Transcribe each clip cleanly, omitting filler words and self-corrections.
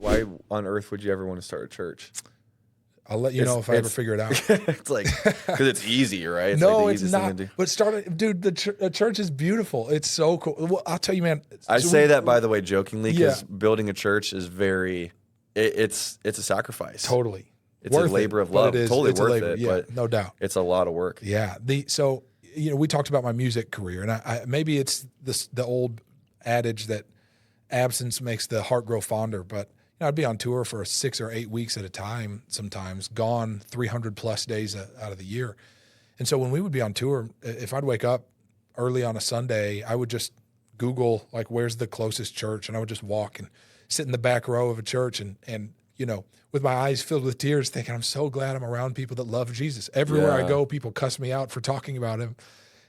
Why on earth would you ever want to start a church? I'll let you know if I ever figure it out. It's like, because it's easy, right? It's No, like the it's easiest thing not. to do. But dude, the church is beautiful. It's so cool. Well, I'll tell you, man. I say that, by the way, jokingly, because Yeah. building a church is it's a sacrifice. Totally. It's a labor of love. Totally worth it, Yeah, but no doubt. it's a lot of work. Yeah. So, we talked about my music career, and I maybe it's the old adage that absence makes the heart grow fonder, but I'd be on tour for 6 or 8 weeks at a time, sometimes gone 300 plus days out of the year. And so when we would be on tour, if I'd wake up early on a Sunday, I would just Google, like, where's the closest church? And I would just walk and sit in the back row of a church and with my eyes filled with tears, thinking, I'm so glad I'm around people that love Jesus. Everywhere I go, people cuss me out for talking about him.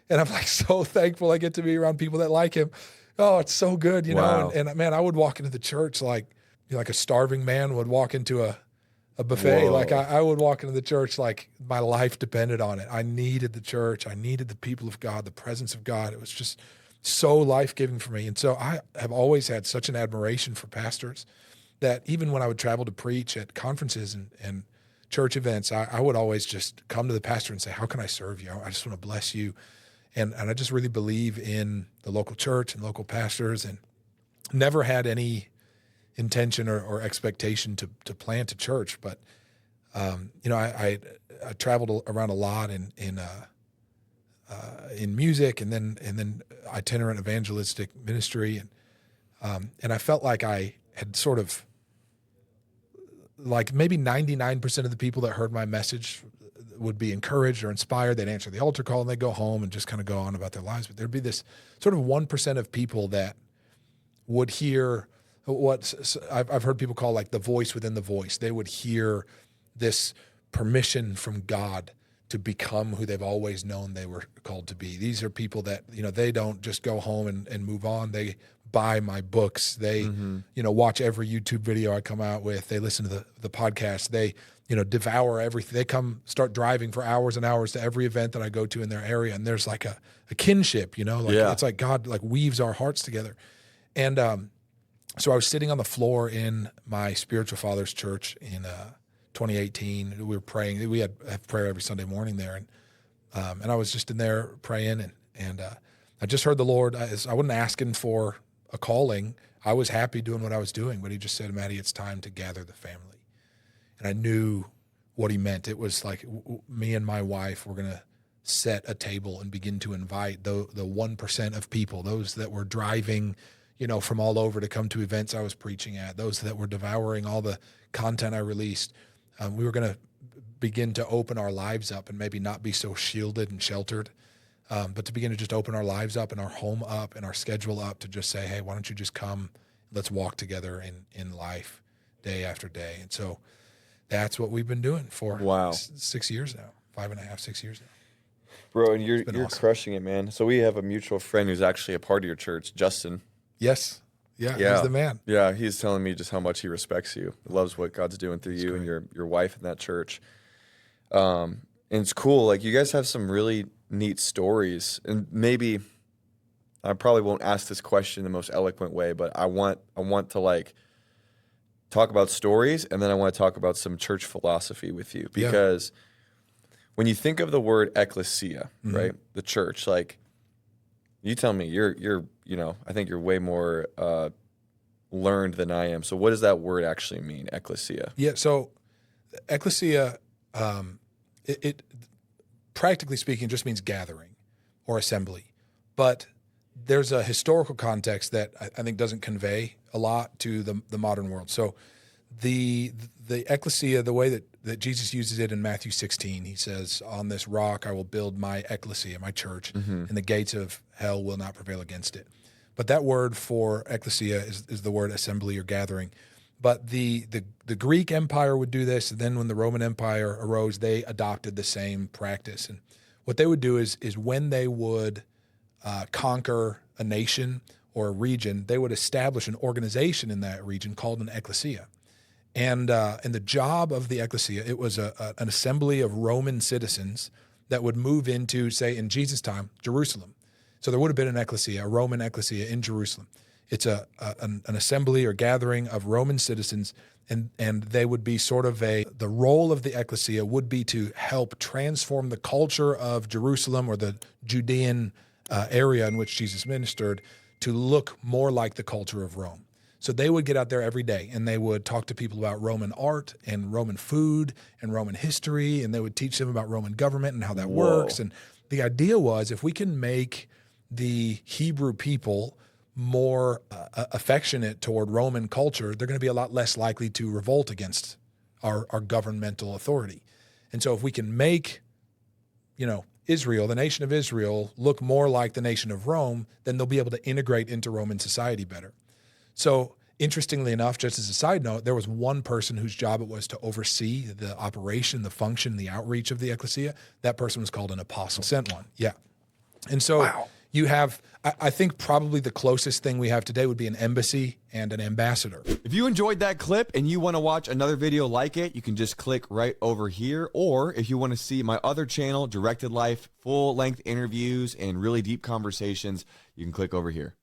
And I'm like, so thankful I get to be around people that like him. Oh, it's so good, Wow. know. And man, I would walk into the church like a starving man would walk into a buffet. Whoa. Like I would walk into the church like my life depended on it. I needed the church. I needed the people of God, the presence of God. It was just so life-giving for me. And so I have always had such an admiration for pastors that even when I would travel to preach at conferences and church events, I would always just come to the pastor and say, how can I serve you? I just want to bless you. And I just really believe in the local church and local pastors, and never had any intention or expectation to plant a church. But, I traveled around a lot in music and then itinerant evangelistic ministry. And I felt like I had sort of, like, maybe 99% of the people that heard my message would be encouraged or inspired. They'd answer the altar call and they'd go home and just kind of go on about their lives. But there'd be this sort of 1% of people that would hear what I've heard people call like the voice within the voice. They would hear this permission from God to become who they've always known they were called to be. These are people that, they don't just go home and move on. They buy my books. They, watch every YouTube video I come out with. They listen to the podcast. They, devour everything. They come start driving for hours and hours to every event that I go to in their area. And there's like a kinship, It's like God like weaves our hearts together. And so I was sitting on the floor in my spiritual father's church in 2018. We were praying. We have prayer every Sunday morning there. And I was just in there praying. And I just heard the Lord. I wasn't asking for a calling. I was happy doing what I was doing. But he just said, Mattie, it's time to gather the family. And I knew what he meant. It was like me and my wife were going to set a table and begin to invite the 1% of people, those that were driving, from all over to come to events I was preaching at, those that were devouring all the content I released. We were going to begin to open our lives up and maybe not be so shielded and sheltered, but to begin to just open our lives up and our home up and our schedule up to just say, hey, why don't you just come? Let's walk together in life day after day. And so that's what we've been doing for 6 years now, 5.5, 6 years now. Bro, and you're awesome. crushing it, man. So we have a mutual friend who's actually a part of your church, Justin. Yes. Yeah. He's the man. Yeah, he's telling me just how much he respects you, loves what God's doing through you and your wife in that church. And it's cool. Like, you guys have some really neat stories. And maybe I probably won't ask this question in the most eloquent way, but I want to like talk about stories, and then I want to talk about some church philosophy with you, because when you think of the word ecclesia, right, the church, like, you tell me, you're I think you're way more learned than I am. So what does that word actually mean, ecclesia? Yeah. So ecclesia, it practically speaking just means gathering or assembly, but there's a historical context that I think doesn't convey a lot to the modern world. So the ecclesia, the way that Jesus uses it in Matthew 16, he says, on this rock I will build my ecclesia, my church, and the gates of hell will not prevail against it. But that word for ecclesia is the word assembly or gathering. But the Greek Empire would do this, and then when the Roman Empire arose, they adopted the same practice. And what they would do is when they would conquer a nation or a region, they would establish an organization in that region called an ecclesia. And the job of the ecclesia, it was an assembly of Roman citizens that would move into, say, in Jesus' time, Jerusalem. So there would have been an ecclesia, a Roman ecclesia in Jerusalem. It's an assembly or gathering of Roman citizens, and they would be sort of the role of the ecclesia would be to help transform the culture of Jerusalem or the Judean area in which Jesus ministered to look more like the culture of Rome. So they would get out there every day and they would talk to people about Roman art and Roman food and Roman history, and they would teach them about Roman government and how that works. And the idea was, if we can make the Hebrew people more affectionate toward Roman culture, they're going to be a lot less likely to revolt against our governmental authority. And so if we can make, Israel, the nation of Israel, look more like the nation of Rome, then they'll be able to integrate into Roman society better. So interestingly enough, just as a side note, there was one person whose job it was to oversee the operation, the function, the outreach of the ecclesia. That person was called an apostle, sent one. Yeah. And so you have, I think probably the closest thing we have today would be an embassy and an ambassador. If you enjoyed that clip and you want to watch another video like it, you can just click right over here. Or if you want to see my other channel, Directed Life, full-length interviews and really deep conversations, you can click over here.